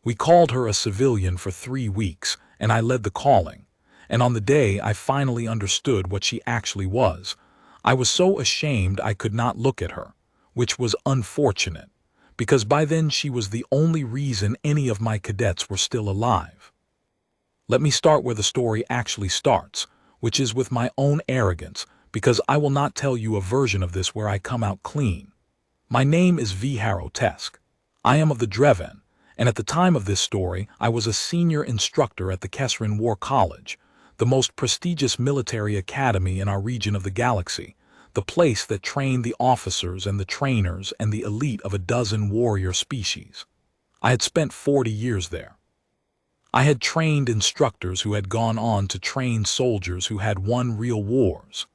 We called her a civilian for 3 weeks, and I led the calling. And on the day I finally understood what she actually was, I was so ashamed I could not look at her, which was unfortunate, because by then she was the only reason any of my cadets were still alive. Let me start where the story actually starts, which is with my own arrogance, because I will not tell you a version of this where I come out clean. My name is Vharo Tesk. I am of the Dreven, and at the time of this story, I was a senior instructor at the Kessrin War College, the most prestigious military academy in our region of the galaxy, the place that trained the officers and the trainers and the elite of a dozen warrior species. I had spent 40 years there. I had trained instructors who had gone on to train soldiers who had won real wars.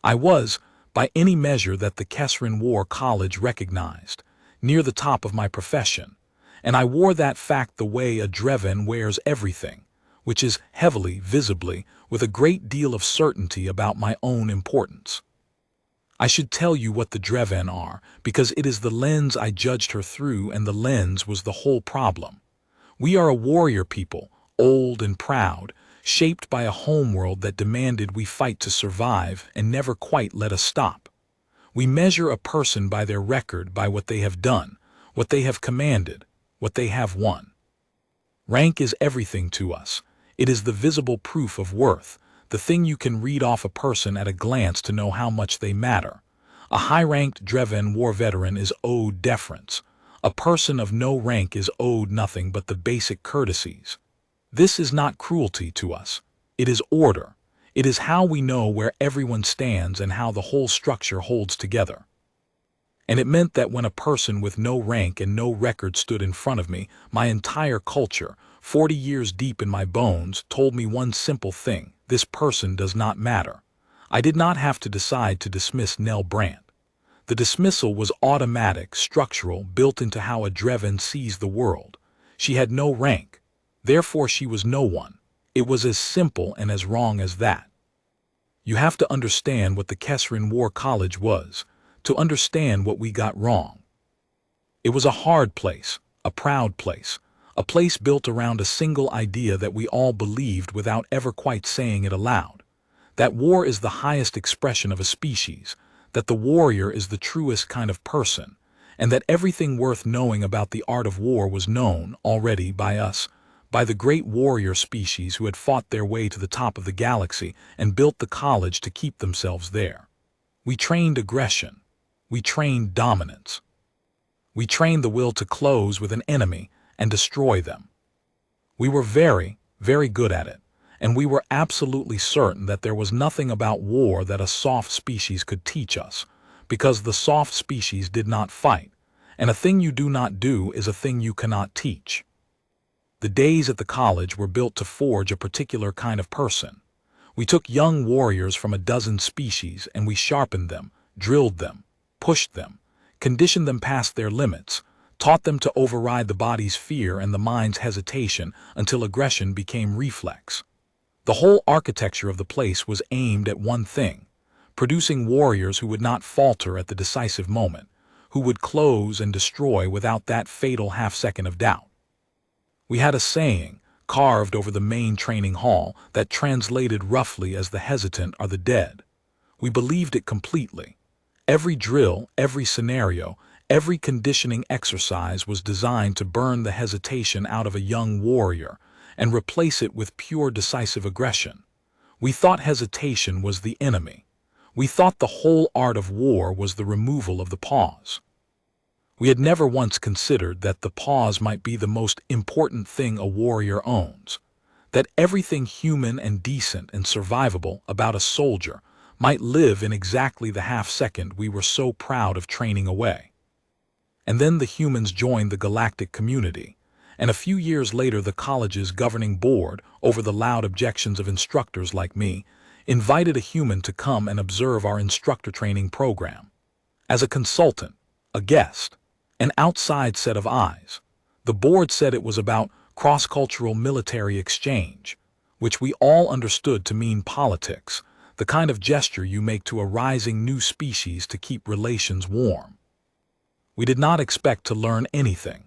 I was, by any measure that the Kessrin War College recognized, near the top of my profession, and I wore that fact the way a Dreven wears everything, which is heavily, visibly, with a great deal of certainty about my own importance. I should tell you what the Dreven are, because it is the lens I judged her through, and the lens was the whole problem. We are a warrior people, old and proud, shaped by a homeworld that demanded we fight to survive and never quite let us stop. We measure a person by their record, by what they have done, what they have commanded, what they have won. Rank is everything to us. It is the visible proof of worth, the thing you can read off a person at a glance to know how much they matter. A high-ranked Dreven war veteran is owed deference. A person of no rank is owed nothing but the basic courtesies. This is not cruelty to us. It is order. It is how we know where everyone stands and how the whole structure holds together. And it meant that when a person with no rank and no record stood in front of me, my entire culture, 40 years deep in my bones, told me one simple thing: this person does not matter. I did not have to decide to dismiss Nell Brandt. The dismissal was automatic, structural, built into how a Dreven sees the world. She had no rank. Therefore she was no one. It was as simple and as wrong as that. You have to understand what the Kessrin War College was, to understand what we got wrong. It was a hard place, a proud place, a place built around a single idea that we all believed without ever quite saying it aloud. That war is the highest expression of a species, that the warrior is the truest kind of person, and that everything worth knowing about the art of war was known already by us, by the great warrior species who had fought their way to the top of the galaxy and built the college to keep themselves there. We trained aggression. We trained dominance. We trained the will to close with an enemy and destroy them. We were very, very good at it, and we were absolutely certain that there was nothing about war that a soft species could teach us, because the soft species did not fight, and a thing you do not do is a thing you cannot teach. The days at the college were built to forge a particular kind of person. We took young warriors from a dozen species and we sharpened them, drilled them, pushed them, conditioned them past their limits, taught them to override the body's fear and the mind's hesitation until aggression became reflex. The whole architecture of the place was aimed at one thing: producing warriors who would not falter at the decisive moment, who would close and destroy without that fatal half-second of doubt. We had a saying, carved over the main training hall, that translated roughly as "the hesitant are the dead." We believed it completely. Every drill, every scenario, every conditioning exercise was designed to burn the hesitation out of a young warrior and replace it with pure decisive aggression. We thought hesitation was the enemy. We thought the whole art of war was the removal of the pause. We had never once considered that the pause might be the most important thing a warrior owns, that everything human and decent and survivable about a soldier might live in exactly the half-second we were so proud of training away. And then the humans joined the Galactic community, and a few years later the college's governing board, over the loud objections of instructors like me, invited a human to come and observe our instructor training program. As a consultant, a guest, an outside set of eyes, the board said it was about cross-cultural military exchange, which we all understood to mean politics, the kind of gesture you make to a rising new species to keep relations warm. We did not expect to learn anything.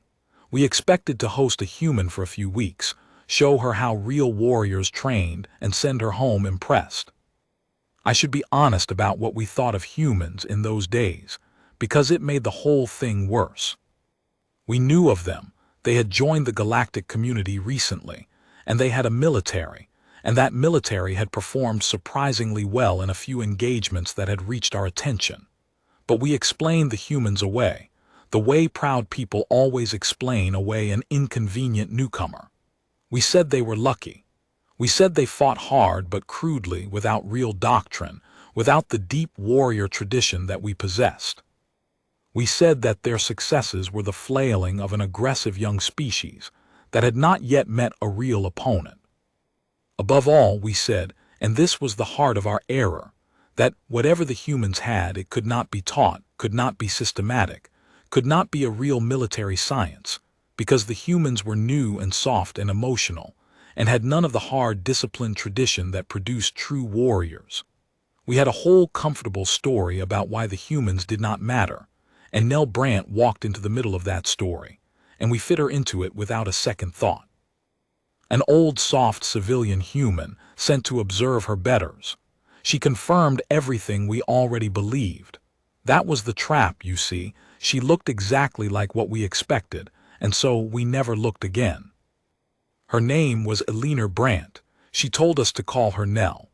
We expected to host a human for a few weeks, show her how real warriors trained, and send her home impressed. I should be honest about what we thought of humans in those days, because it made the whole thing worse. We knew of them. They had joined the Galactic community recently, and they had a military, and that military had performed surprisingly well in a few engagements that had reached our attention. But we explained the humans away, the way proud people always explain away an inconvenient newcomer. We said they were lucky. We said they fought hard but crudely, without real doctrine, without the deep warrior tradition that we possessed. We said that their successes were the flailing of an aggressive young species that had not yet met a real opponent. Above all, we said, and this was the heart of our error, that whatever the humans had, it could not be taught, could not be systematic, could not be a real military science, because the humans were new and soft and emotional, and had none of the hard, disciplined tradition that produced true warriors. We had a whole comfortable story about why the humans did not matter, and Nell Brandt walked into the middle of that story, and we fit her into it without a second thought. An old, soft civilian human sent to observe her betters. She confirmed everything we already believed. That was the trap, you see. She looked exactly like what we expected, and so we never looked again. Her name was Eleanor Brandt. She told us to call her Nell.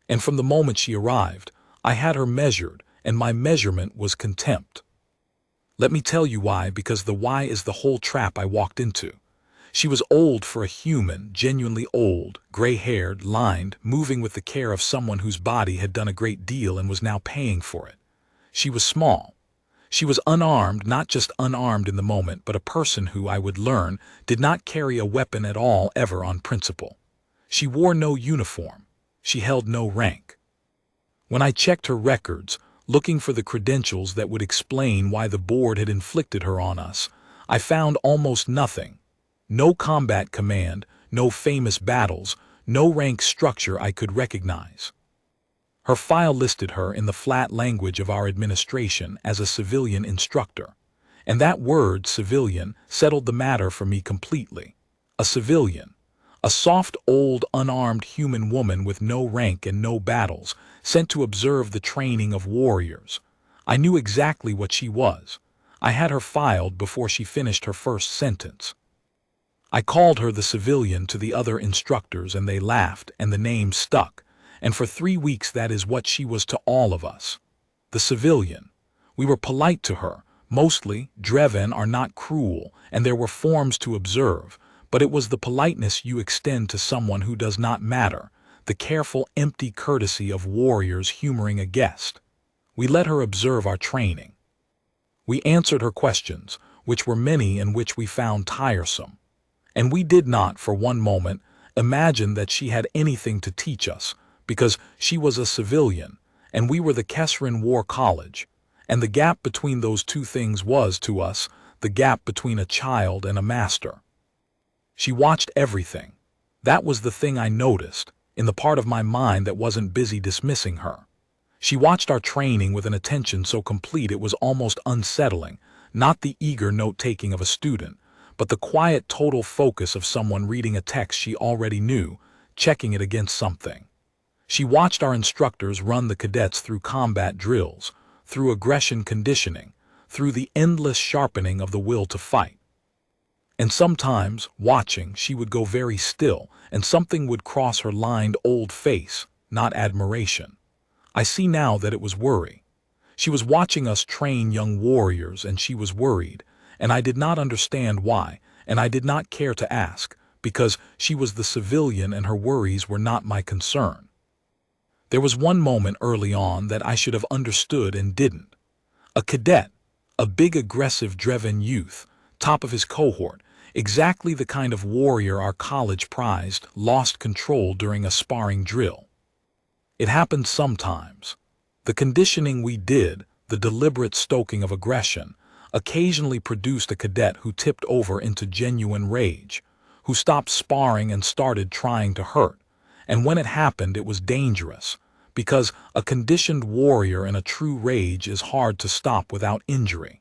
And from the moment she arrived, I had her measured, and my measurement was contempt. Let me tell you why, because the why is the whole trap I walked into. She was old for a human, genuinely old, gray-haired, lined, moving with the care of someone whose body had done a great deal and was now paying for it. She was small. She was unarmed, not just unarmed in the moment, but a person who, I would learn, did not carry a weapon at all ever on principle. She wore no uniform. She held no rank. When I checked her records, looking for the credentials that would explain why the board had inflicted her on us, I found almost nothing. No combat command, no famous battles, no rank structure I could recognize. Her file listed her in the flat language of our administration as a civilian instructor, and that word, civilian, settled the matter for me completely. A civilian, a soft, old, unarmed human woman with no rank and no battles, sent to observe the training of warriors. I knew exactly what she was. I had her filed before she finished her first sentence. I called her the civilian to the other instructors, and they laughed, and the name stuck, and for 3 weeks that is what she was to all of us. The civilian. We were polite to her. Mostly, Dreven are not cruel, and there were forms to observe, but it was the politeness you extend to someone who does not matter, the careful, empty courtesy of warriors humoring a guest. We let her observe our training. We answered her questions, which were many and which we found tiresome. And we did not, for one moment, imagine that she had anything to teach us, because she was a civilian, and we were the Kessrin War College, and the gap between those two things was, to us, the gap between a child and a master. She watched everything. That was the thing I noticed, in the part of my mind that wasn't busy dismissing her. She watched our training with an attention so complete it was almost unsettling, not the eager note-taking of a student, but the quiet, total focus of someone reading a text she already knew, checking it against something. She watched our instructors run the cadets through combat drills, through aggression conditioning, through the endless sharpening of the will to fight. And sometimes, watching, she would go very still, and something would cross her lined old face, not admiration. I see now that it was worry. She was watching us train young warriors, and she was worried, and I did not understand why, and I did not care to ask, because she was the civilian and her worries were not my concern. There was one moment early on that I should have understood and didn't. A cadet, a big aggressive Dreven youth, top of his cohort, exactly the kind of warrior our college prized, lost control during a sparring drill. It happened sometimes. The conditioning we did, the deliberate stoking of aggression, occasionally produced a cadet who tipped over into genuine rage, who stopped sparring and started trying to hurt. And when it happened, it was dangerous, because a conditioned warrior in a true rage is hard to stop without injury.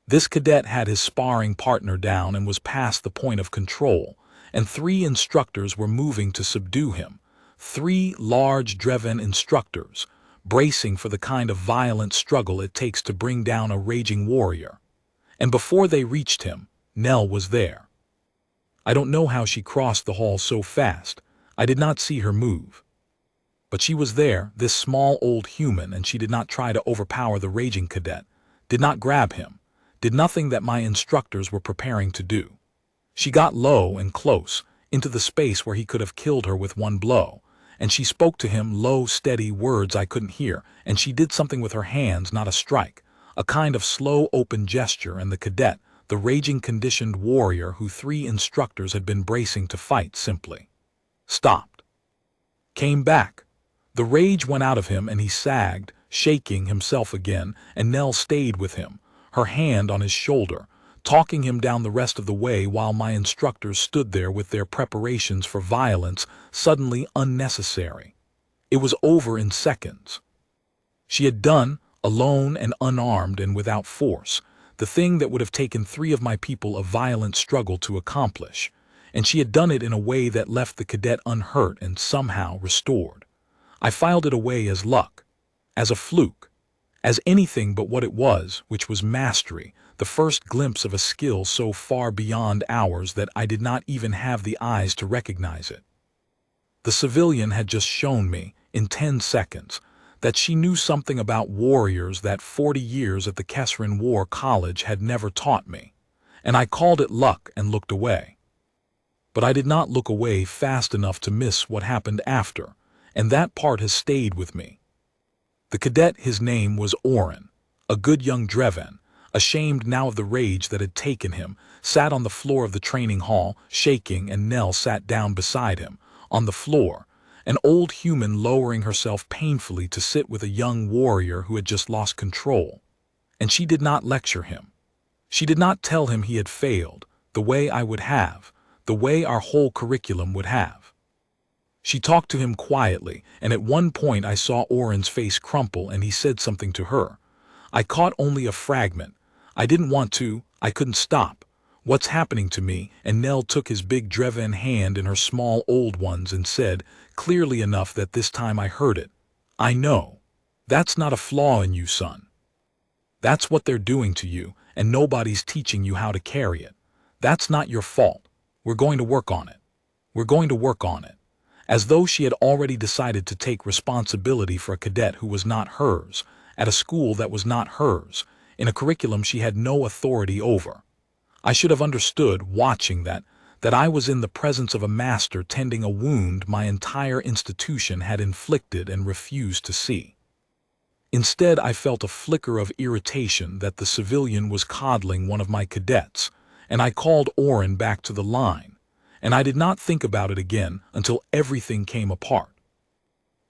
This cadet had his sparring partner down and was past the point of control, and 3 instructors were moving to subdue him. 3 large Dreven instructors, bracing for the kind of violent struggle it takes to bring down a raging warrior. And before they reached him, Nell was there. I don't know how she crossed the hall so fast. I did not see her move. But she was there, this small old human, and she did not try to overpower the raging cadet, did not grab him, did nothing that my instructors were preparing to do. She got low and close, into the space where he could have killed her with one blow, and she spoke to him low, steady words I couldn't hear, and she did something with her hands, not a strike, a kind of slow, open gesture, and the cadet, the raging conditioned warrior who 3 instructors had been bracing to fight, simply stopped. Came back. The rage went out of him and he sagged, shaking himself again, and Nell stayed with him, her hand on his shoulder, talking him down the rest of the way while my instructors stood there with their preparations for violence suddenly unnecessary. It was over in seconds. She had done, alone and unarmed and without force, the thing that would have taken 3 of my people a violent struggle to accomplish, and she had done it in a way that left the cadet unhurt and somehow restored. I filed it away as luck, as a fluke, as anything but what it was, which was mastery, the first glimpse of a skill so far beyond ours that I did not even have the eyes to recognize it. The civilian had just shown me, in 10 seconds, that she knew something about warriors that 40 years at the Kessrin War College had never taught me, and I called it luck and looked away. But I did not look away fast enough to miss what happened after, and that part has stayed with me. The cadet, his name was Oren, a good young Dreven, ashamed now of the rage that had taken him, sat on the floor of the training hall, shaking, and Nell sat down beside him, on the floor, an old human lowering herself painfully to sit with a young warrior who had just lost control. And she did not lecture him. She did not tell him he had failed, the way I would have, the way our whole curriculum would have. She talked to him quietly, and at one point I saw Oren's face crumple and he said something to her. I caught only a fragment. I didn't want to, I couldn't stop. What's happening to me? And Nell took his big Dreven hand in her small old ones and said, clearly enough that this time I heard it, I know. That's not a flaw in you, son. That's what they're doing to you, and nobody's teaching you how to carry it. That's not your fault. We're going to work on it. We're going to work on it. As though she had already decided to take responsibility for a cadet who was not hers, at a school that was not hers, in a curriculum she had no authority over. I should have understood, watching that I was in the presence of a master tending a wound my entire institution had inflicted and refused to see. Instead, I felt a flicker of irritation that the civilian was coddling one of my cadets, and I called Oren back to the line, and I did not think about it again until everything came apart.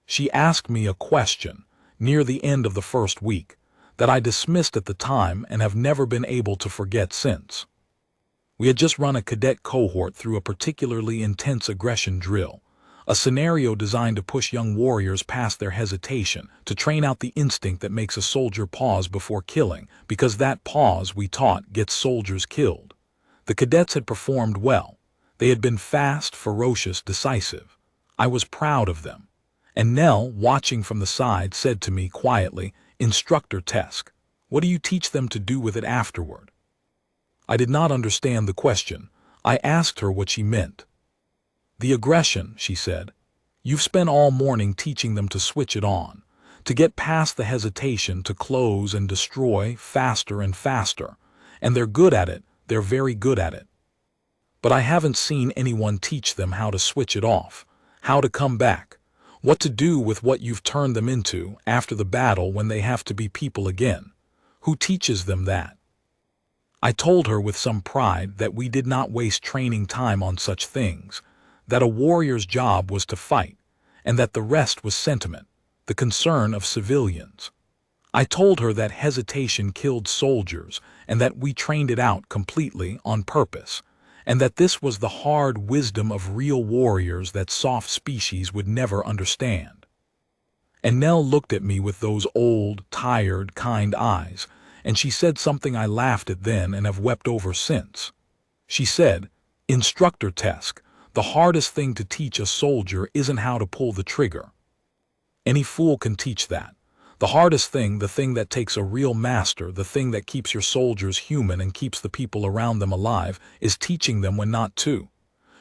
She asked me a question, near the end of the first week, that I dismissed at the time and have never been able to forget since. We had just run a cadet cohort through a particularly intense aggression drill, a scenario designed to push young warriors past their hesitation, to train out the instinct that makes a soldier pause before killing, because that pause, we taught, gets soldiers killed. The cadets had performed well. They had been fast, ferocious, decisive. I was proud of them. And Nell, watching from the side, said to me quietly, "Instructor Tesk, what do you teach them to do with it afterward?" I did not understand the question. I asked her what she meant. "The aggression," she said. "You've spent all morning teaching them to switch it on, to get past the hesitation, to close and destroy faster and faster. And they're good at it, they're very good at it. But I haven't seen anyone teach them how to switch it off, how to come back, what to do with what you've turned them into after the battle when they have to be people again. Who teaches them that?" I told her with some pride that we did not waste training time on such things, that a warrior's job was to fight, and that the rest was sentiment, the concern of civilians. I told her that hesitation killed soldiers and that we trained it out completely on purpose, and that this was the hard wisdom of real warriors that soft species would never understand. And Nell looked at me with those old, tired, kind eyes, and she said something I laughed at then and have wept over since. She said, "Instructor Tesk, the hardest thing to teach a soldier isn't how to pull the trigger. Any fool can teach that. The hardest thing, the thing that takes a real master, the thing that keeps your soldiers human and keeps the people around them alive, is teaching them when not to.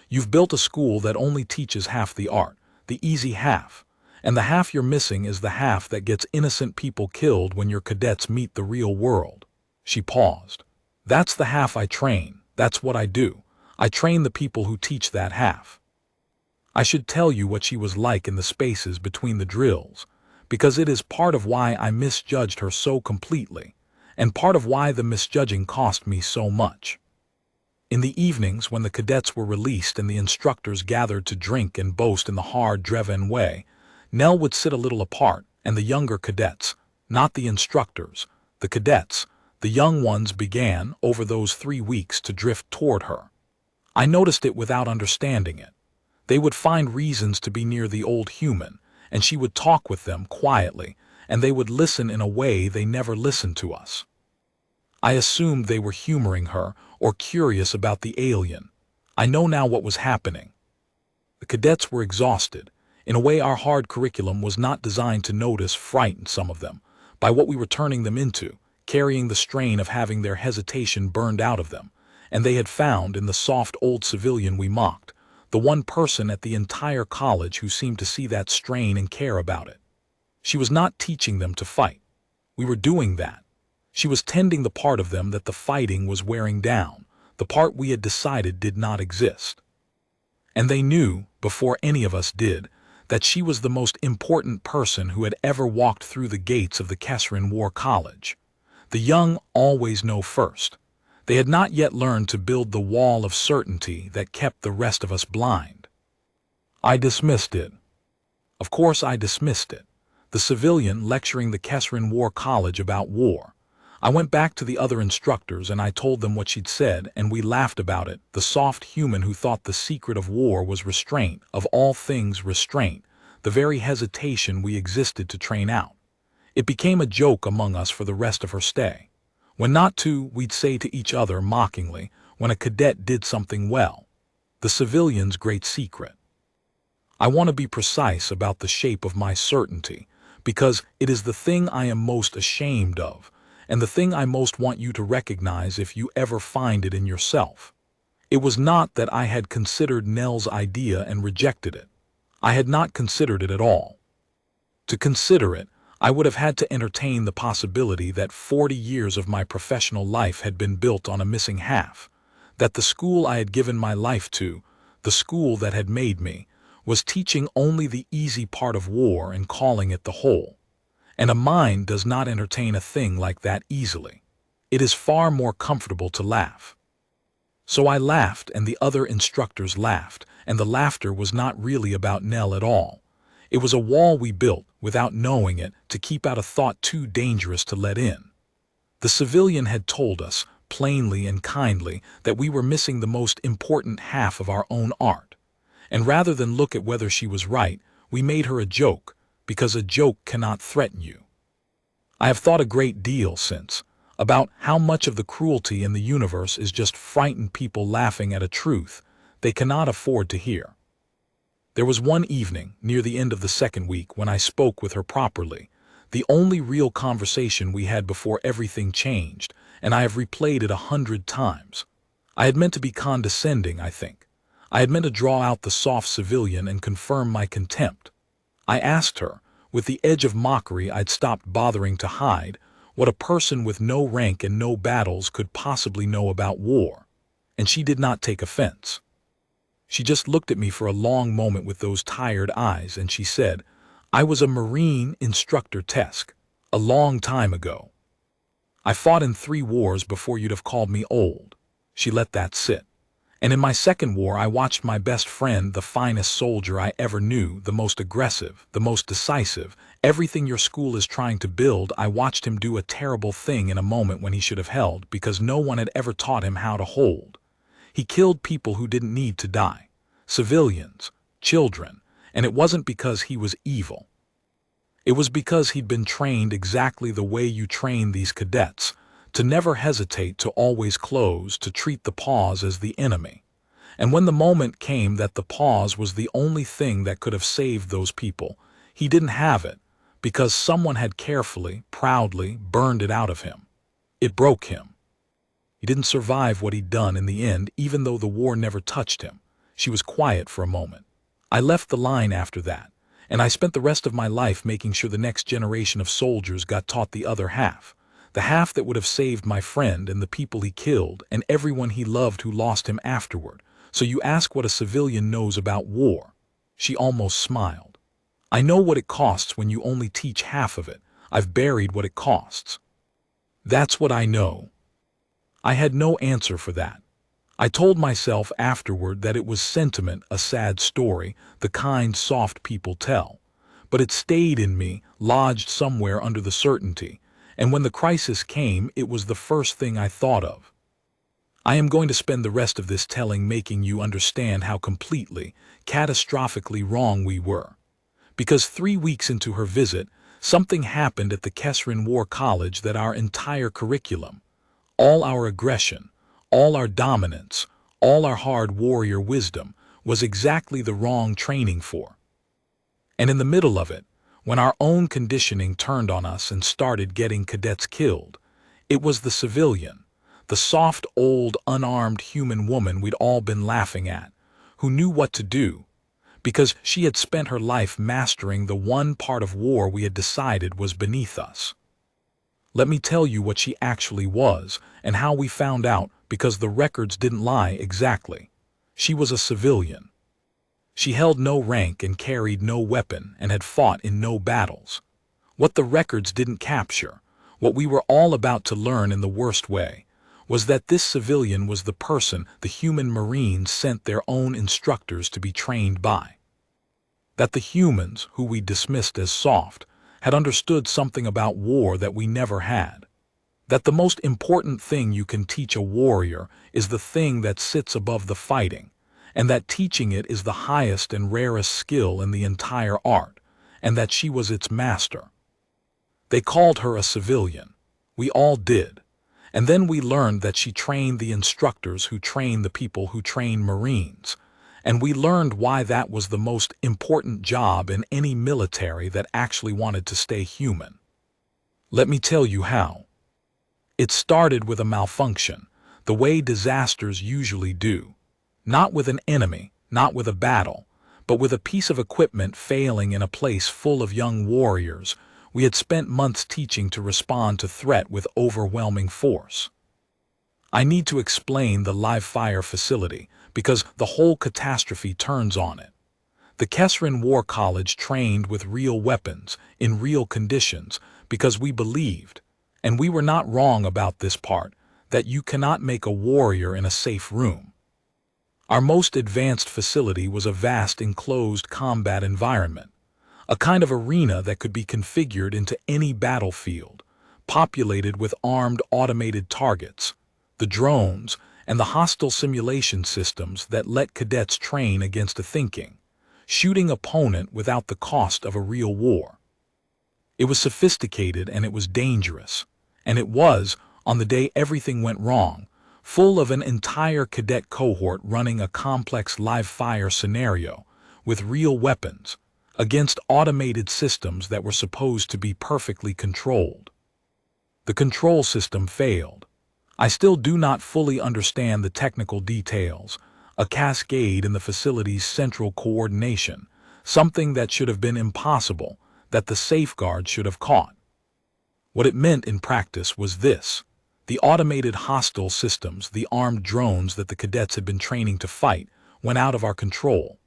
You've built a school that only teaches half the art, the easy half. And the half you're missing is the half that gets innocent people killed when your cadets meet the real world." She paused. "That's the half I train. That's what I do. I train the people who teach that half." I should tell you what she was like in the spaces between the drills, because it is part of why I misjudged her so completely, and part of why the misjudging cost me so much. In the evenings, when the cadets were released and the instructors gathered to drink and boast in the hard Dreven way, Nell would sit a little apart, and the younger cadets, not the instructors, the cadets, the young ones began, over those 3 weeks, to drift toward her. I noticed it without understanding it. They would find reasons to be near the old human, and she would talk with them quietly, and they would listen in a way they never listened to us. I assumed they were humoring her or curious about the alien. I know now what was happening. The cadets were exhausted. In a way, our hard curriculum was not designed to notice, frighten some of them, by what we were turning them into, carrying the strain of having their hesitation burned out of them, and they had found in the soft old civilian we mocked, the one person at the entire college who seemed to see that strain and care about it. She was not teaching them to fight. We were doing that. She was tending the part of them that the fighting was wearing down, the part we had decided did not exist. And they knew, before any of us did, that she was the most important person who had ever walked through the gates of the Kessrin War College. The young always know first. They had not yet learned to build the wall of certainty that kept the rest of us blind. I dismissed it. Of course I dismissed it. The civilian lecturing the Kessrin War College about war. I went back to the other instructors and I told them what she'd said, and we laughed about it, the soft human who thought the secret of war was restraint, of all things restraint, the very hesitation we existed to train out. It became a joke among us for the rest of her stay. When not to, we'd say to each other mockingly, when a cadet did something well. The civilian's great secret. I want to be precise about the shape of my certainty, because it is the thing I am most ashamed of, and the thing I most want you to recognize if you ever find it in yourself. It was not that I had considered Nell's idea and rejected it. I had not considered it at all. To consider it, I would have had to entertain the possibility that 40 years of my professional life had been built on a missing half, that the school I had given my life to, the school that had made me, was teaching only the easy part of war and calling it the whole. And a mind does not entertain a thing like that easily. It is far more comfortable to laugh. So I laughed, and the other instructors laughed, and the laughter was not really about Nell at all. It was a wall we built, without knowing it, to keep out a thought too dangerous to let in. The civilian had told us, plainly and kindly, that we were missing the most important half of our own art. And rather than look at whether she was right, we made her a joke, because a joke cannot threaten you. I have thought a great deal since, about how much of the cruelty in the universe is just frightened people laughing at a truth they cannot afford to hear. There was one evening, near the end of the second week, when I spoke with her properly, the only real conversation we had before everything changed, and I have replayed it 100 times. I had meant to be condescending, I think. I had meant to draw out the soft civilian and confirm my contempt. I asked her, with the edge of mockery I'd stopped bothering to hide, what a person with no rank and no battles could possibly know about war, and she did not take offense. She just looked at me for a long moment with those tired eyes, and she said, "I was a Marine Instructor Tesk, a long time ago. I fought in 3 wars before you'd have called me old." She let that sit. "And in my second war I watched my best friend, the finest soldier I ever knew, the most aggressive, the most decisive, everything your school is trying to build, I watched him do a terrible thing in a moment when he should have held, because no one had ever taught him how to hold. He killed people who didn't need to die, civilians, children, and it wasn't because he was evil. It was because he'd been trained exactly the way you train these cadets, to never hesitate, to always close, to treat the pause as the enemy. And when the moment came that the pause was the only thing that could have saved those people, he didn't have it, because someone had carefully, proudly burned it out of him. It broke him. He didn't survive what he'd done in the end, even though the war never touched him. She was quiet for a moment. I left the line after that, and I spent the rest of my life making sure the next generation of soldiers got taught the other half. The half that would have saved my friend and the people he killed and everyone he loved who lost him afterward. So you ask what a civilian knows about war. She almost smiled. I know what it costs when you only teach half of it. I've buried what it costs. That's what I know. I had no answer for that. I told myself afterward that it was sentiment, a sad story, the kind soft people tell. But it stayed in me, lodged somewhere under the certainty, and when the crisis came, it was the first thing I thought of. I am going to spend the rest of this telling making you understand how completely, catastrophically wrong we were. Because 3 weeks into her visit, something happened at the Kessrin War College that our entire curriculum, all our aggression, all our dominance, all our hard warrior wisdom, was exactly the wrong training for. And in the middle of it, when our own conditioning turned on us and started getting cadets killed, it was the civilian, the soft, old, unarmed human woman we'd all been laughing at, who knew what to do, because she had spent her life mastering the one part of war we had decided was beneath us. Let me tell you what she actually was and how we found out, because the records didn't lie exactly. She was a civilian. She held no rank and carried no weapon and had fought in no battles. What the records didn't capture, what we were all about to learn in the worst way, was that this civilian was the person the human Marines sent their own instructors to be trained by. That the humans, who we dismissed as soft, had understood something about war that we never had. That the most important thing you can teach a warrior is the thing that sits above the fighting, and that teaching it is the highest and rarest skill in the entire art, and that she was its master. They called her a civilian. We all did. And then we learned that she trained the instructors who train the people who train Marines, and we learned why that was the most important job in any military that actually wanted to stay human. Let me tell you how. It started with a malfunction, the way disasters usually do. Not with an enemy, not with a battle, but with a piece of equipment failing in a place full of young warriors we had spent months teaching to respond to threat with overwhelming force. I need to explain the live fire facility, because the whole catastrophe turns on it. The Kessrin War College trained with real weapons, in real conditions, because we believed, and we were not wrong about this part, that you cannot make a warrior in a safe room. Our most advanced facility was a vast enclosed combat environment, a kind of arena that could be configured into any battlefield, populated with armed automated targets, the drones, and the hostile simulation systems that let cadets train against a thinking, shooting opponent without the cost of a real war. It was sophisticated and it was dangerous, and it was, on the day everything went wrong, full of an entire cadet cohort running a complex live-fire scenario with real weapons against automated systems that were supposed to be perfectly controlled. The control system failed. I still do not fully understand the technical details, a cascade in the facility's central coordination, something that should have been impossible, that the safeguard should have caught. What it meant in practice was this: the automated hostile systems, the armed drones that the cadets had been training to fight, went out of our control.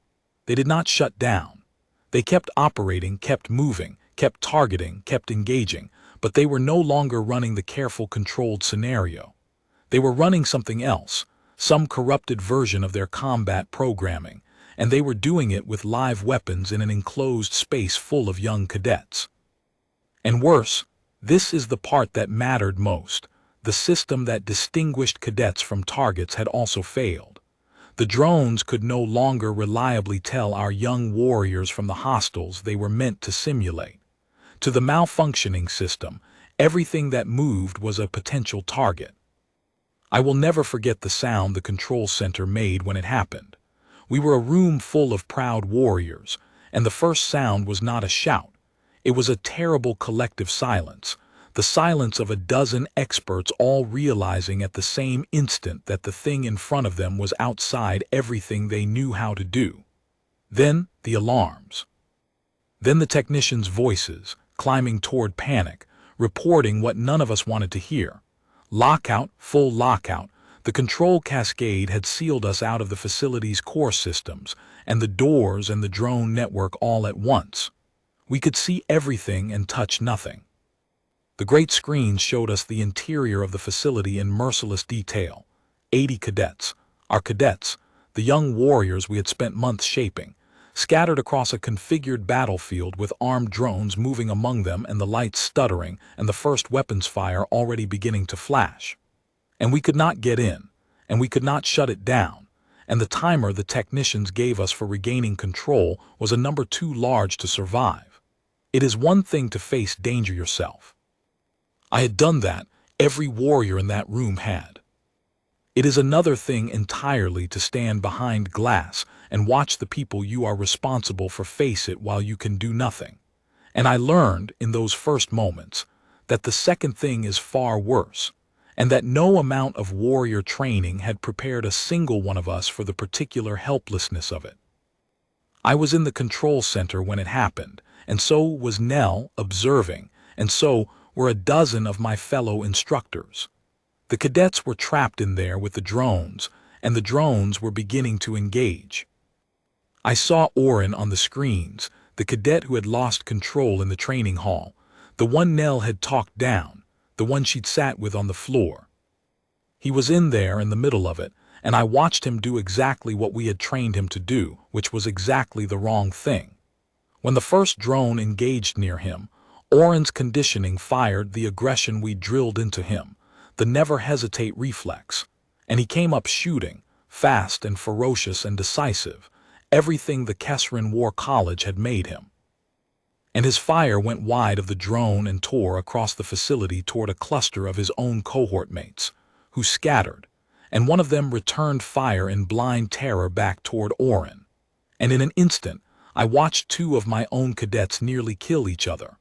They did not shut down. They kept operating, kept moving, kept targeting, kept engaging, but they were no longer running the careful, controlled scenario. They were running something else, some corrupted version of their combat programming, and they were doing it with live weapons in an enclosed space full of young cadets. And worse, this is the part that mattered most. The system that distinguished cadets from targets had also failed. The drones could no longer reliably tell our young warriors from the hostiles they were meant to simulate. To the malfunctioning system, Everything that moved was a potential target. I will never forget the sound the control center made when it happened. We were a room full of proud warriors, and the first sound was not a shout. It was a terrible collective silence, the silence of a dozen experts all realizing at the same instant that the thing in front of them was outside everything they knew how to do. Then the alarms. Then the technicians' voices, climbing toward panic, reporting what none of us wanted to hear. Lockout, full lockout. The control cascade had sealed us out of the facility's core systems, and the doors and the drone network all at once. We could see everything and touch nothing. The great screens showed us the interior of the facility in merciless detail. 80 cadets, our cadets, the young warriors we had spent months shaping, scattered across a configured battlefield with armed drones moving among them and the lights stuttering and the first weapons fire already beginning to flash. And we could not get in, and we could not shut it down, and the timer the technicians gave us for regaining control was a number too large to survive. It is one thing to face danger yourself. I had done that, every warrior in that room had. It is another thing entirely to stand behind glass and watch the people you are responsible for face it while you can do nothing. And I learned, in those first moments, that the second thing is far worse, and that no amount of warrior training had prepared a single one of us for the particular helplessness of it. I was in the control center when it happened, and so was Nell, observing, and so were a dozen of my fellow instructors. The cadets were trapped in there with the drones, and the drones were beginning to engage. I saw Oren on the screens, the cadet who had lost control in the training hall, the one Nell had talked down, the one she'd sat with on the floor. He was in there in the middle of it, and I watched him do exactly what we had trained him to do, which was exactly the wrong thing. When the first drone engaged near him, Oren's conditioning fired the aggression we drilled into him, the never hesitate reflex, and he came up shooting, fast and ferocious and decisive, everything the Kessrin War College had made him. And his fire went wide of the drone and tore across the facility toward a cluster of his own cohort mates, who scattered, and one of them returned fire in blind terror back toward Oren. And in an instant, I watched two of my own cadets nearly kill each other,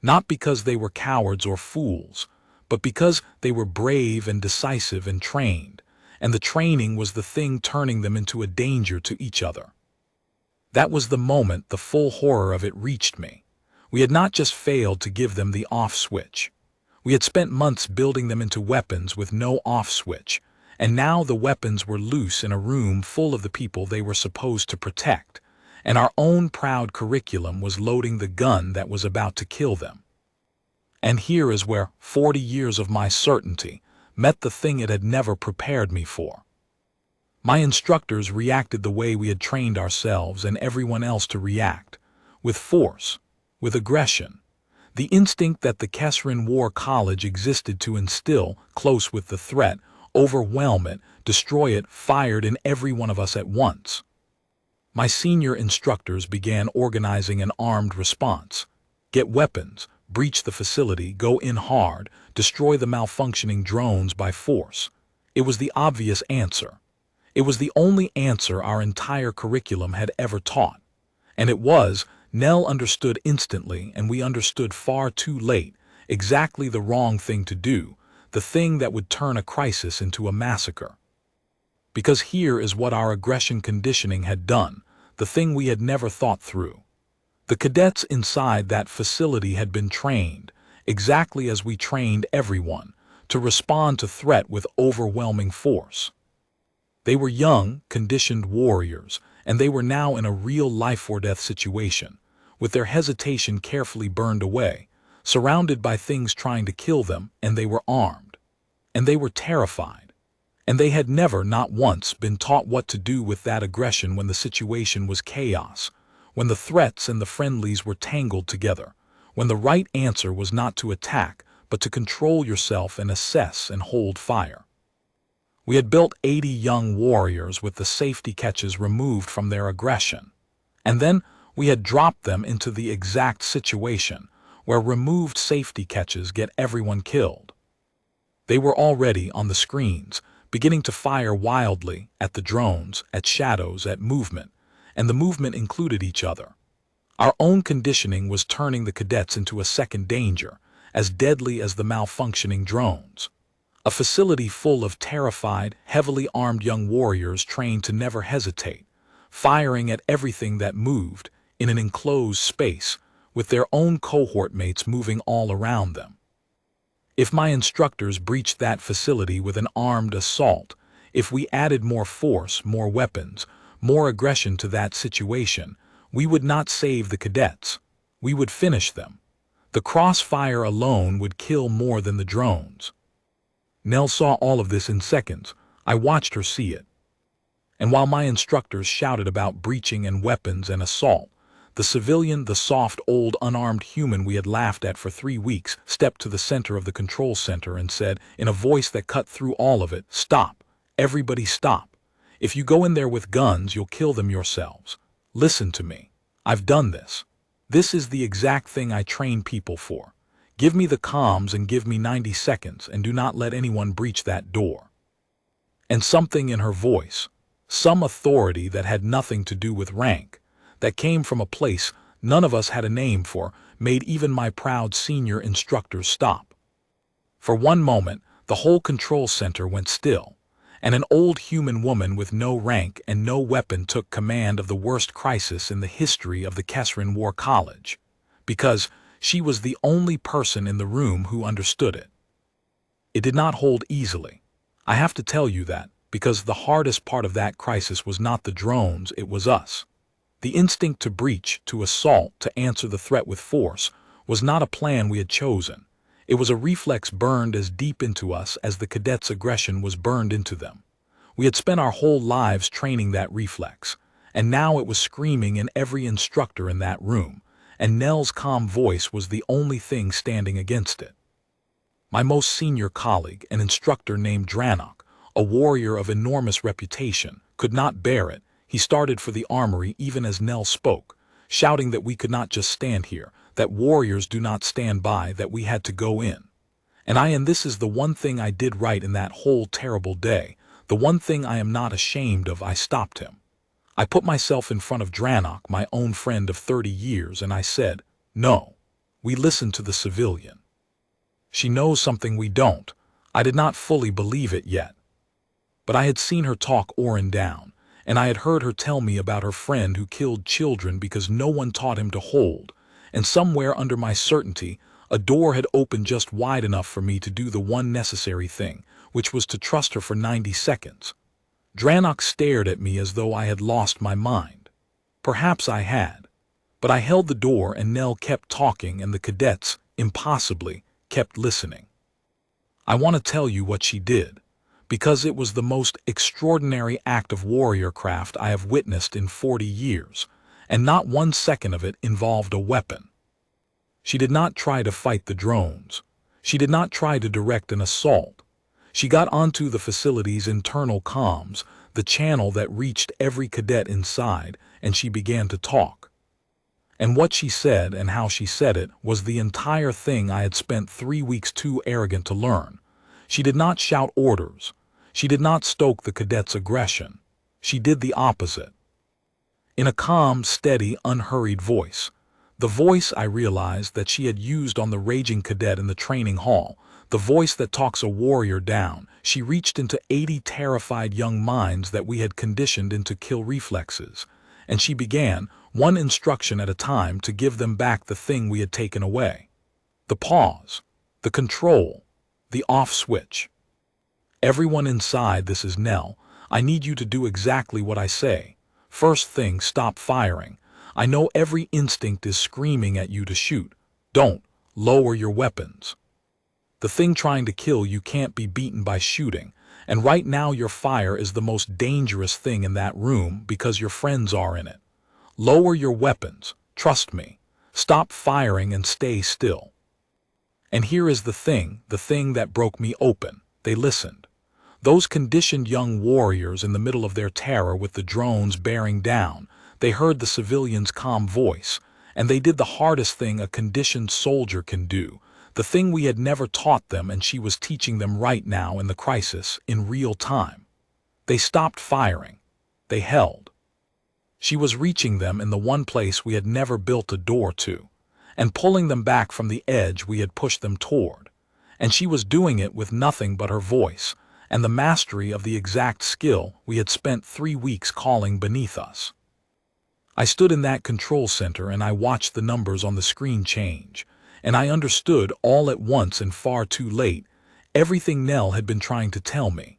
not because they were cowards or fools, but because they were brave and decisive and trained, and the training was the thing turning them into a danger to each other. That was the moment the full horror of it reached me. We had not just failed to give them the off switch. We had spent months building them into weapons with no off switch, and now the weapons were loose in a room full of the people they were supposed to protect, and our own proud curriculum was loading the gun that was about to kill them. And here is where 40 years of my certainty met the thing it had never prepared me for. My instructors reacted the way we had trained ourselves and everyone else to react, with force, with aggression, the instinct that the Kessrin War College existed to instill, close with the threat, overwhelm it, destroy it, fired in every one of us at once. My senior instructors began organizing an armed response. Get weapons, breach the facility, go in hard, destroy the malfunctioning drones by force. It was the obvious answer. It was the only answer our entire curriculum had ever taught. And it was, Nell understood instantly, and we understood far too late, exactly the wrong thing to do, the thing that would turn a crisis into a massacre. Because here is what our aggression conditioning had done, the thing we had never thought through. The cadets inside that facility had been trained, exactly as we trained everyone, to respond to threat with overwhelming force. They were young, conditioned warriors, and they were now in a real life-or-death situation, with their hesitation carefully burned away, surrounded by things trying to kill them, and they were armed. And they were terrified. And they had never, not once, been taught what to do with that aggression when the situation was chaos, when the threats and the friendlies were tangled together, when the right answer was not to attack, but to control yourself and assess and hold fire. We had built 80 young warriors with the safety catches removed from their aggression, and then we had dropped them into the exact situation where removed safety catches get everyone killed. They were already on the screens, beginning to fire wildly at the drones, at shadows, at movement, and the movement included each other. Our own conditioning was turning the cadets into a second danger, as deadly as the malfunctioning drones. A facility full of terrified, heavily armed young warriors trained to never hesitate, firing at everything that moved in an enclosed space, with their own cohort mates moving all around them. If my instructors breached that facility with an armed assault, if we added more force, more weapons, more aggression to that situation, we would not save the cadets. We would finish them. The crossfire alone would kill more than the drones. Nell saw all of this in seconds. I watched her see it. And while my instructors shouted about breaching and weapons and assault, the civilian, the soft, old, unarmed human we had laughed at for 3 weeks, stepped to the center of the control center and said, in a voice that cut through all of it, "Stop. Everybody stop. If you go in there with guns, you'll kill them yourselves. Listen to me. I've done this. This is the exact thing I train people for. Give me the comms and give me 90 seconds, and do not let anyone breach that door." And something in her voice, some authority that had nothing to do with rank, that came from a place none of us had a name for, made even my proud senior instructors stop. For one moment, the whole control center went still, and an old human woman with no rank and no weapon took command of the worst crisis in the history of the Kessrin War College, because she was the only person in the room who understood it. It did not hold easily. I have to tell you that, because the hardest part of that crisis was not the drones, it was us. The instinct to breach, to assault, to answer the threat with force, was not a plan we had chosen. It was a reflex burned as deep into us as the cadets' aggression was burned into them. We had spent our whole lives training that reflex, and now it was screaming in every instructor in that room, and Nell's calm voice was the only thing standing against it. My most senior colleague, an instructor named Dranok, a warrior of enormous reputation, could not bear it. He started for the armory even as Nell spoke, shouting that we could not just stand here, that warriors do not stand by, that we had to go in. And this is the one thing I did right in that whole terrible day, the one thing I am not ashamed of. I stopped him. I put myself in front of Dranok, my own friend of 30 years, and I said, "No, we listen to the civilian. She knows something we don't." I did not fully believe it yet. But I had seen her talk Oren down, and I had heard her tell me about her friend who killed children because no one taught him to hold, and somewhere under my certainty, a door had opened just wide enough for me to do the one necessary thing, which was to trust her for 90 seconds. Dranok stared at me as though I had lost my mind. Perhaps I had. But I held the door and Nell kept talking and the cadets, impossibly, kept listening. I want to tell you what she did, because it was the most extraordinary act of warrior craft I have witnessed in 40 years, and not 1 second of it involved a weapon. She did not try to fight the drones. She did not try to direct an assault. She got onto the facility's internal comms, the channel that reached every cadet inside, and she began to talk. And what she said and how she said it was the entire thing I had spent 3 weeks too arrogant to learn. She did not shout orders. She did not stoke the cadets' aggression. She did the opposite. In a calm, steady, unhurried voice, the voice I realized that she had used on the raging cadet in the training hall, the voice that talks a warrior down, she reached into 80 terrified young minds that we had conditioned into kill reflexes, and she began, one instruction at a time, to give them back the thing we had taken away. The pause, the control, the off switch. Everyone inside, this is Nell. I need you to do exactly what I say. First thing, stop firing. I know every instinct is screaming at you to shoot. Don't. Lower your weapons. The thing trying to kill you can't be beaten by shooting, and right now your fire is the most dangerous thing in that room because your friends are in it. Lower your weapons. Trust me. Stop firing and stay still. And here is the thing that broke me open. They listened. Those conditioned young warriors in the middle of their terror with the drones bearing down, they heard the civilian's calm voice, And they did the hardest thing a conditioned soldier can do, the thing we had never taught them, and she was teaching them right now in the crisis, in real time. They stopped firing. They held. She was reaching them in the one place we had never built a door to, and pulling them back from the edge we had pushed them toward. And she was doing it with nothing but her voice, and the mastery of the exact skill we had spent 3 weeks calling beneath us. I stood in that control center and I watched the numbers on the screen change, and I understood all at once and far too late everything Nell had been trying to tell me.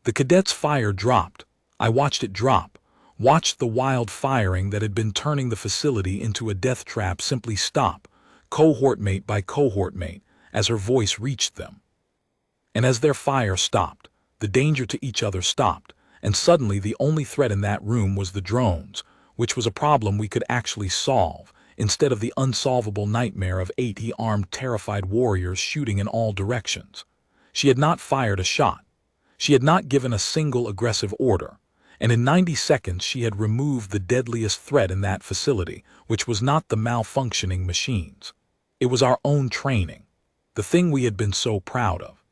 The cadets' fire dropped. I watched it drop, watched the wild firing that had been turning the facility into a death trap simply stop, cohort mate by cohort mate, as her voice reached them. And as their fire stopped, the danger to each other stopped, and suddenly the only threat in that room was the drones, which was a problem we could actually solve, instead of the unsolvable nightmare of 80 armed terrified warriors shooting in all directions. She had not fired a shot. She had not given a single aggressive order, and in 90 seconds she had removed the deadliest threat in that facility, which was not the malfunctioning machines. It was our own training, the thing we had been so proud of.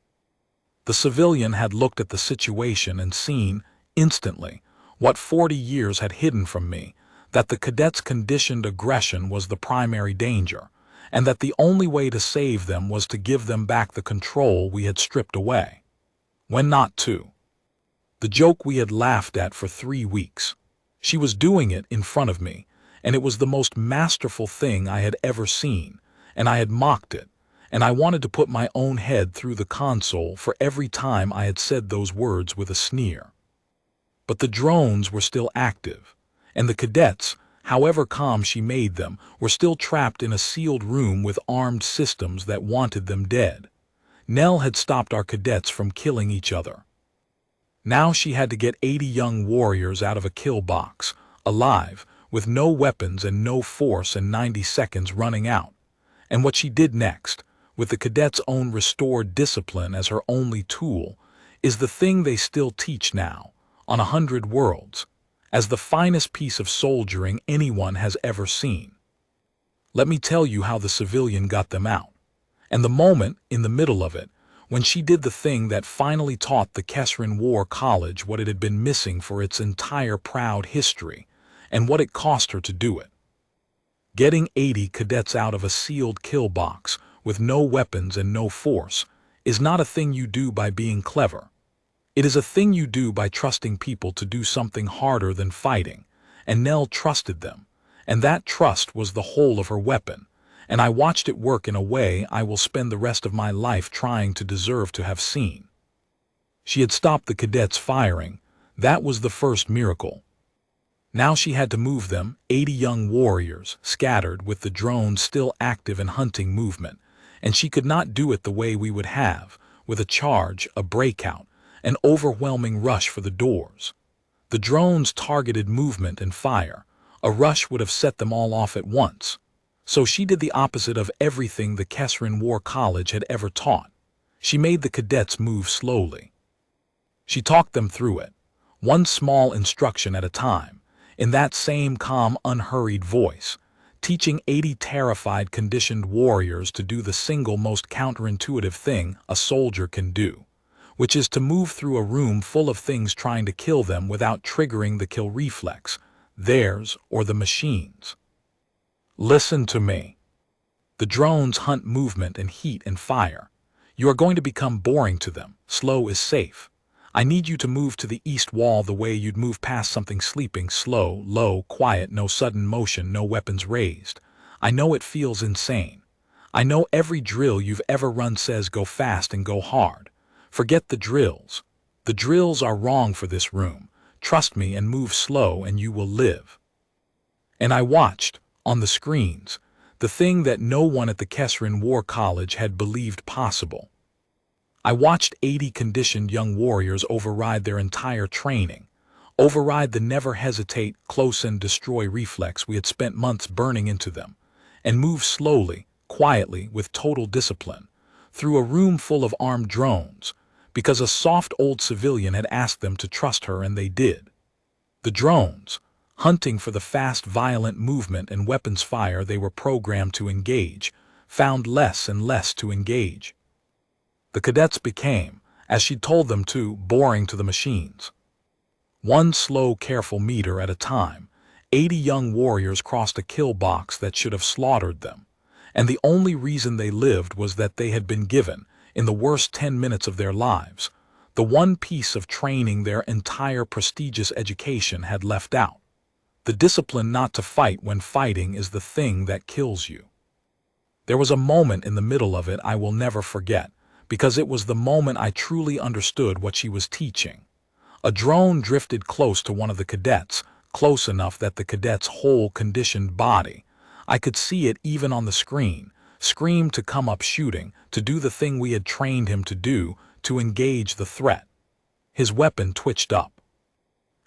The civilian had looked at the situation and seen, instantly, what 40 years had hidden from me, that the cadets' conditioned aggression was the primary danger, and that the only way to save them was to give them back the control we had stripped away. When not to. The joke we had laughed at for 3 weeks. She was doing it in front of me, and it was the most masterful thing I had ever seen, and I had mocked it, and I wanted to put my own head through the console for every time I had said those words with a sneer. But the drones were still active, and the cadets, however calm she made them, were still trapped in a sealed room with armed systems that wanted them dead. Nell had stopped our cadets from killing each other. Now she had to get 80 young warriors out of a kill box, alive, with no weapons and no force, and 90 seconds running out. And what she did next, with the cadets' own restored discipline as her only tool, is the thing they still teach now, on 100 worlds, as the finest piece of soldiering anyone has ever seen. Let me tell you how the civilian got them out. And the moment, in the middle of it, when she did the thing that finally taught the Kessrin War College what it had been missing for its entire proud history, and what it cost her to do it. Getting 80 cadets out of a sealed kill box, with no weapons and no force, is not a thing you do by being clever. It is a thing you do by trusting people to do something harder than fighting, and Nell trusted them, and that trust was the whole of her weapon, and I watched it work in a way I will spend the rest of my life trying to deserve to have seen. She had stopped the cadets firing. That was the first miracle. Now she had to move them, 80 young warriors, scattered with the drones still active in hunting movement, and she could not do it the way we would have, with a charge, a breakout, an overwhelming rush for the doors. The drones targeted movement and fire. A rush would have set them all off at once. So she did the opposite of everything the Kessrin War College had ever taught. She made the cadets move slowly. She talked them through it, one small instruction at a time, in that same calm, unhurried voice, teaching 80 terrified, conditioned warriors to do the single most counterintuitive thing a soldier can do, which is to move through a room full of things trying to kill them without triggering the kill reflex, theirs or the machines. Listen to me. The drones hunt movement and heat and fire. You are going to become boring to them. Slow is safe. I need you to move to the east wall the way you'd move past something sleeping, slow, low, quiet, no sudden motion, no weapons raised. I know it feels insane. I know every drill you've ever run says go fast and go hard. Forget the drills. The drills are wrong for this room. Trust me and move slow and you will live. And I watched, on the screens, the thing that no one at the Kessrin War College had believed possible. I watched 80 conditioned young warriors override their entire training, override the never hesitate, close and destroy reflex we had spent months burning into them, and move slowly, quietly, with total discipline, through a room full of armed drones, because a soft old civilian had asked them to trust her and they did. The drones, hunting for the fast, violent movement and weapons fire they were programmed to engage, found less and less to engage. The cadets became, as she told them to, boring to the machines. One slow, careful meter at a time, 80 young warriors crossed a kill box that should have slaughtered them, and the only reason they lived was that they had been given, in the worst 10 minutes of their lives, the one piece of training their entire prestigious education had left out: the discipline not to fight when fighting is the thing that kills you. There was a moment in the middle of it I will never forget, because it was the moment I truly understood what she was teaching. A drone drifted close to one of the cadets, close enough that the cadet's whole conditioned body, I could see it even on the screen, screamed to come up shooting, to do the thing we had trained him to do, to engage the threat. His weapon twitched up.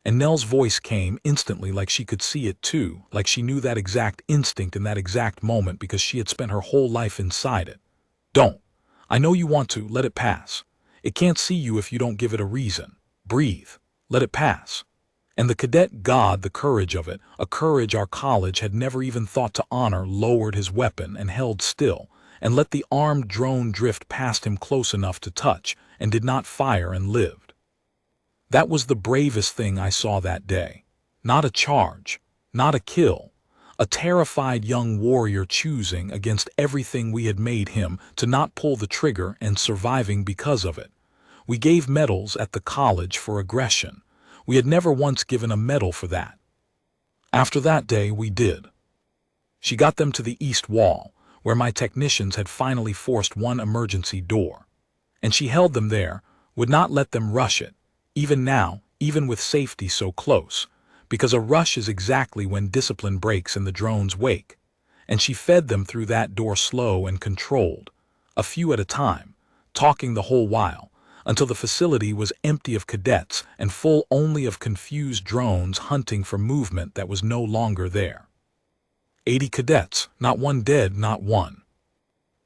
And Nell's voice came instantly, like she could see it too, like she knew that exact instinct in that exact moment because she had spent her whole life inside it. Don't. I know you want to, let it pass. It can't see you if you don't give it a reason. Breathe. Let it pass. And the cadet god, the courage of it, a courage our college had never even thought to honor, lowered his weapon and held still, and let the armed drone drift past him close enough to touch, and did not fire and lived. That was the bravest thing I saw that day. Not a charge, not a kill, a terrified young warrior choosing against everything we had made him to not pull the trigger and surviving because of it. We gave medals at the college for aggression. We had never once given a medal for that. After that day, we did. She got them to the east wall, where my technicians had finally forced one emergency door. And she held them there, would not let them rush it, even now, even with safety so close, because a rush is exactly when discipline breaks in the drone's wake. And she fed them through that door slow and controlled, a few at a time, talking the whole while, until the facility was empty of cadets and full only of confused drones hunting for movement that was no longer there. 80 cadets, not one dead, not one.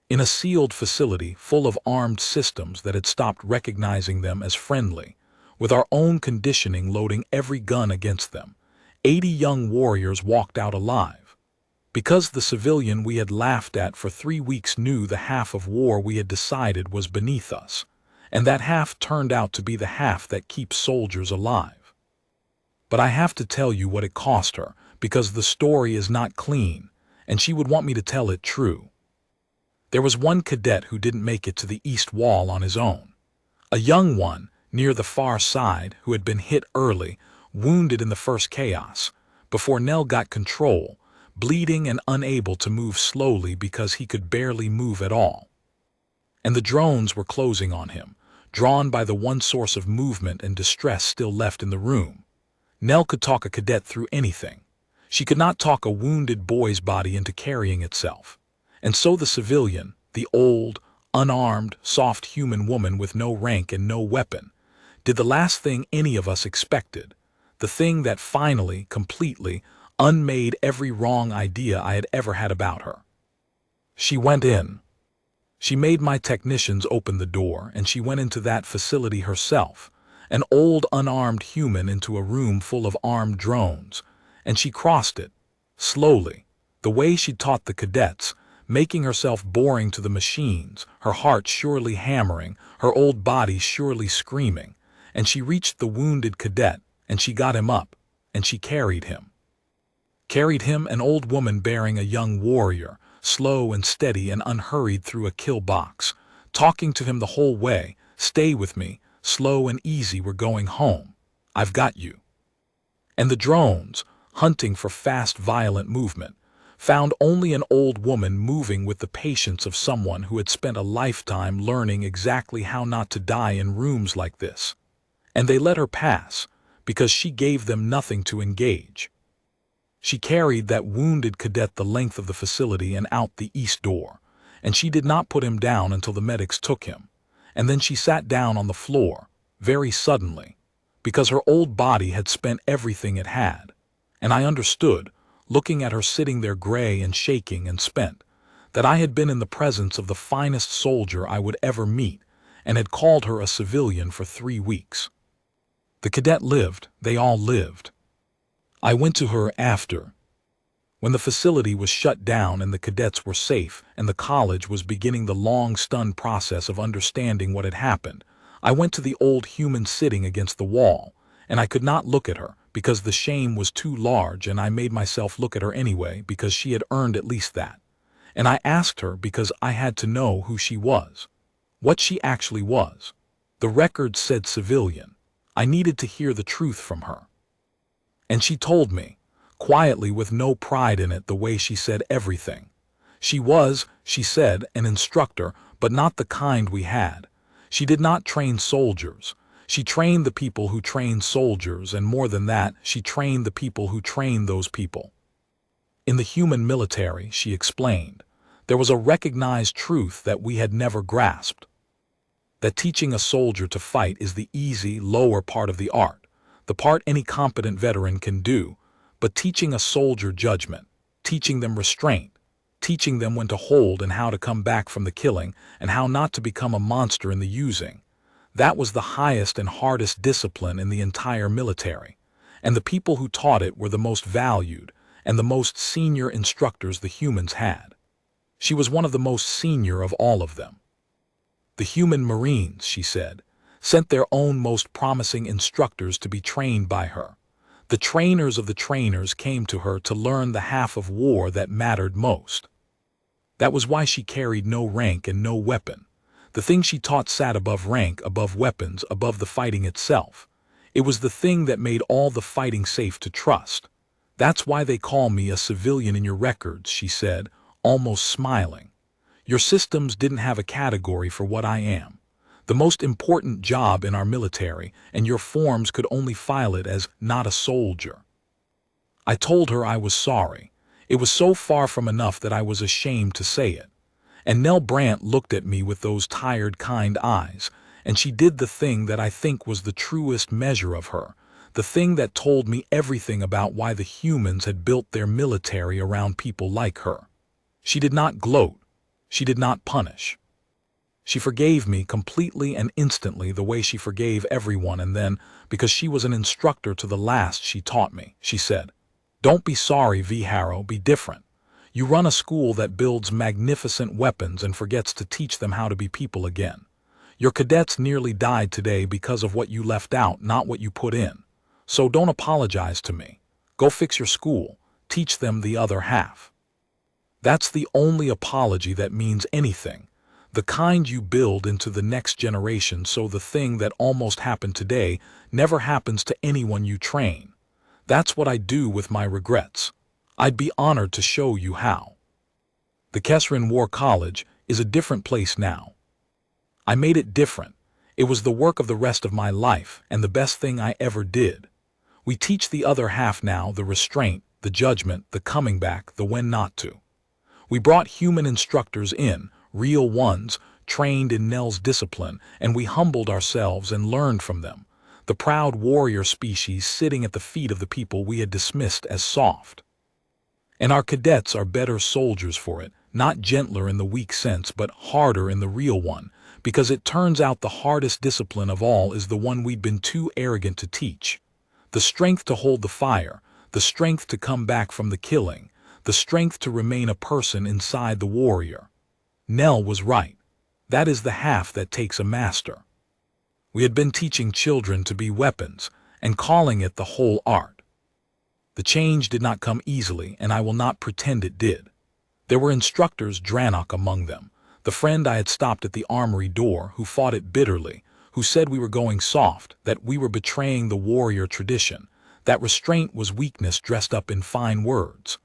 In a sealed facility full of armed systems that had stopped recognizing them as friendly, with our own conditioning loading every gun against them, 80 young warriors walked out alive. Because the civilian we had laughed at for 3 weeks knew the half of war we had decided was beneath us, and that half turned out to be the half that keeps soldiers alive. But I have to tell you what it cost her, because the story is not clean, and she would want me to tell it true. There was one cadet who didn't make it to the east wall on his own. A young one, near the far side, who had been hit early, wounded in the first chaos, before Nell got control, bleeding and unable to move slowly because he could barely move at all. And the drones were closing on him, drawn by the one source of movement and distress still left in the room. Nell could talk a cadet through anything. She could not talk a wounded boy's body into carrying itself. And so the civilian, the old, unarmed, soft human woman with no rank and no weapon, did the last thing any of us expected, the thing that finally, completely, unmade every wrong idea I had ever had about her. She went in. She made my technicians open the door, and she went into that facility herself, an old unarmed human into a room full of armed drones, and she crossed it, slowly, the way she taught the cadets, making herself boring to the machines, her heart surely hammering, her old body surely screaming, and she reached the wounded cadet, and she got him up, and she carried him. Carried him, an old woman bearing a young warrior, slow and steady and unhurried through a kill box, talking to him the whole way, "Stay with me, slow and easy, we're going home. I've got you." And the drones, hunting for fast, violent movement, found only an old woman moving with the patience of someone who had spent a lifetime learning exactly how not to die in rooms like this. And they let her pass, because she gave them nothing to engage. She carried that wounded cadet the length of the facility and out the east door, and she did not put him down until the medics took him. And then she sat down on the floor, very suddenly, because her old body had spent everything it had. And I understood, looking at her sitting there gray and shaking and spent, that I had been in the presence of the finest soldier I would ever meet, and had called her a civilian for 3 weeks. The cadet lived, they all lived. I went to her after. When the facility was shut down and the cadets were safe and the college was beginning the long, stunned process of understanding what had happened, I went to the old human sitting against the wall, and I could not look at her because the shame was too large, and I made myself look at her anyway because she had earned at least that. And I asked her because I had to know who she was, what she actually was. The record said civilian. I needed to hear the truth from her. And she told me, quietly with no pride in it the way she said everything. She was, she said, an instructor, but not the kind we had. She did not train soldiers. She trained the people who trained soldiers, and more than that, she trained the people who trained those people. In the human military, she explained, there was a recognized truth that we had never grasped. That teaching a soldier to fight is the easy, lower part of the art, the part any competent veteran can do, but teaching a soldier judgment, teaching them restraint, teaching them when to hold and how to come back from the killing and how not to become a monster in the using, that was the highest and hardest discipline in the entire military, and the people who taught it were the most valued and the most senior instructors the humans had. She was one of the most senior of all of them. The human Marines, she said, sent their own most promising instructors to be trained by her. The trainers of the trainers came to her to learn the half of war that mattered most. That was why she carried no rank and no weapon. The thing she taught sat above rank, above weapons, above the fighting itself. It was the thing that made all the fighting safe to trust. That's why they call me a civilian in your records, she said, almost smiling. Your systems didn't have a category for what I am. The most important job in our military, and your forms could only file it as not a soldier. I told her I was sorry. It was so far from enough that I was ashamed to say it. And Nell Brandt looked at me with those tired, kind eyes, and she did the thing that I think was the truest measure of her, the thing that told me everything about why the humans had built their military around people like her. She did not gloat. She did not punish. She forgave me completely and instantly the way she forgave everyone, and then, because she was an instructor to the last, she taught me. She said, "Don't be sorry, Vharo, be different. You run a school that builds magnificent weapons and forgets to teach them how to be people again. Your cadets nearly died today because of what you left out, not what you put in. So don't apologize to me. Go fix your school. Teach them the other half." That's the only apology that means anything. The kind you build into the next generation so the thing that almost happened today never happens to anyone you train. That's what I do with my regrets. I'd be honored to show you how. The Kessrin War College is a different place now. I made it different. It was the work of the rest of my life and the best thing I ever did. We teach the other half now, the restraint, the judgment, the coming back, the when not to. We brought human instructors in, real ones, trained in Nell's discipline, and we humbled ourselves and learned from them, the proud warrior species sitting at the feet of the people we had dismissed as soft. And our cadets are better soldiers for it, not gentler in the weak sense, but harder in the real one, because it turns out the hardest discipline of all is the one we'd been too arrogant to teach. The strength to hold the fire, the strength to come back from the killing, the strength to remain a person inside the warrior. Nell was right. That is the half that takes a master. We had been teaching children to be weapons and calling it the whole art. The change did not come easily, and I will not pretend it did. There were instructors, Dranok among them, the friend I had stopped at the armory door, who fought it bitterly, who said we were going soft, that we were betraying the warrior tradition, that restraint was weakness dressed up in fine words.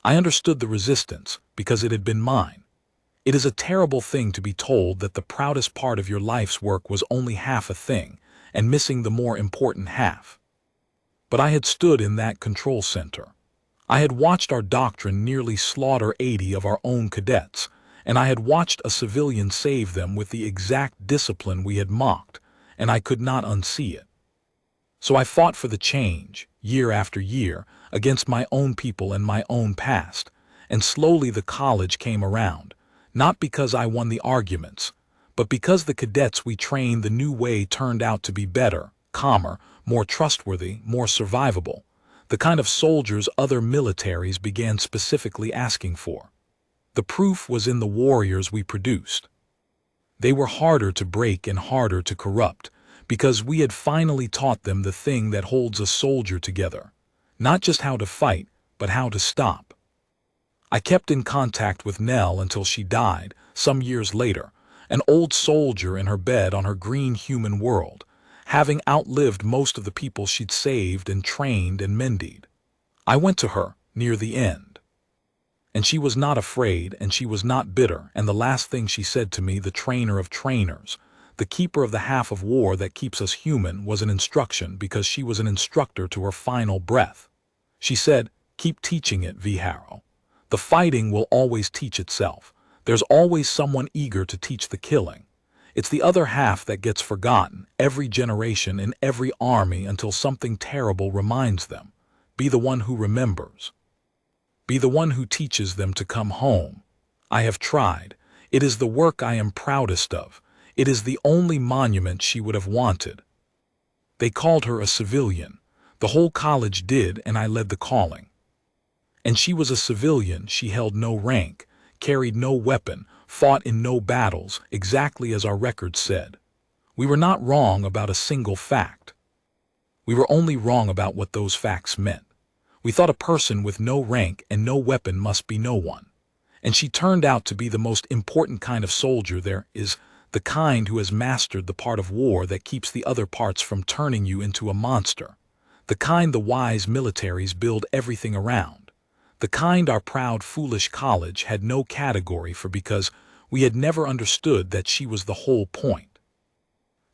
I understood the resistance because it had been mine. It is a terrible thing to be told that the proudest part of your life's work was only half a thing and missing the more important half. But I had stood in that control center. I had watched our doctrine nearly slaughter 80 of our own cadets, and I had watched a civilian save them with the exact discipline we had mocked, and I could not unsee it. So I fought for the change, year after year, against my own people and my own past, and slowly the college came around, not because I won the arguments, but because the cadets we trained the new way turned out to be better, calmer, more trustworthy, more survivable. the kind of soldiers other militaries began specifically asking for. The proof was in the warriors we produced. They were harder to break and harder to corrupt, because we had finally taught them the thing that holds a soldier together. Not just how to fight, but how to stop. I kept in contact with Nell until she died, some years later, an old soldier in her bed on her green human world, having outlived most of the people she'd saved and trained and mended. I went to her, near the end. And she was not afraid, and she was not bitter, and the last thing she said to me, the trainer of trainers, the keeper of the half of war that keeps us human, was an instruction, because she was an instructor to her final breath. She said, "Keep teaching it, Vharo. The fighting will always teach itself. There's always someone eager to teach the killing. It's the other half that gets forgotten, every generation in every army, until something terrible reminds them. Be the one who remembers. Be the one who teaches them to come home. I have tried. It is the work I am proudest of. It is the only monument she would have wanted." They called her a civilian. The whole college did, and I led the calling. And she was a civilian. She held no rank, carried no weapon, fought in no battles, exactly as our records said. We were not wrong about a single fact. We were only wrong about what those facts meant. We thought a person with no rank and no weapon must be no one. And she turned out to be the most important kind of soldier there is, the kind who has mastered the part of war that keeps the other parts from turning you into a monster. The kind the wise militaries build everything around. The kind our proud, foolish college had no category for, because we had never understood that she was the whole point.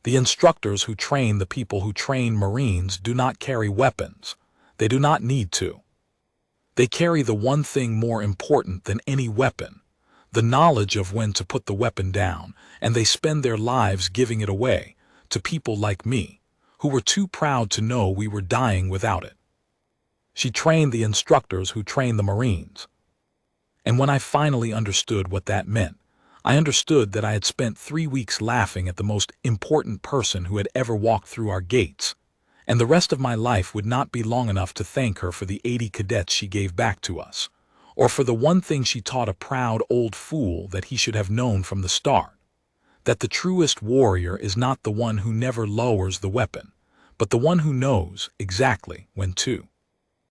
The instructors who train the people who train Marines do not carry weapons. They do not need to. They carry the one thing more important than any weapon, the knowledge of when to put the weapon down, and they spend their lives giving it away to people like me, who were too proud to know we were dying without it. She trained the instructors who trained the Marines. And when I finally understood what that meant, I understood that I had spent 3 weeks laughing at the most important person who had ever walked through our gates, and the rest of my life would not be long enough to thank her for the 80 cadets she gave back to us, or for the one thing she taught a proud old fool that he should have known from the start, that the truest warrior is not the one who never lowers the weapon, but the one who knows exactly when to.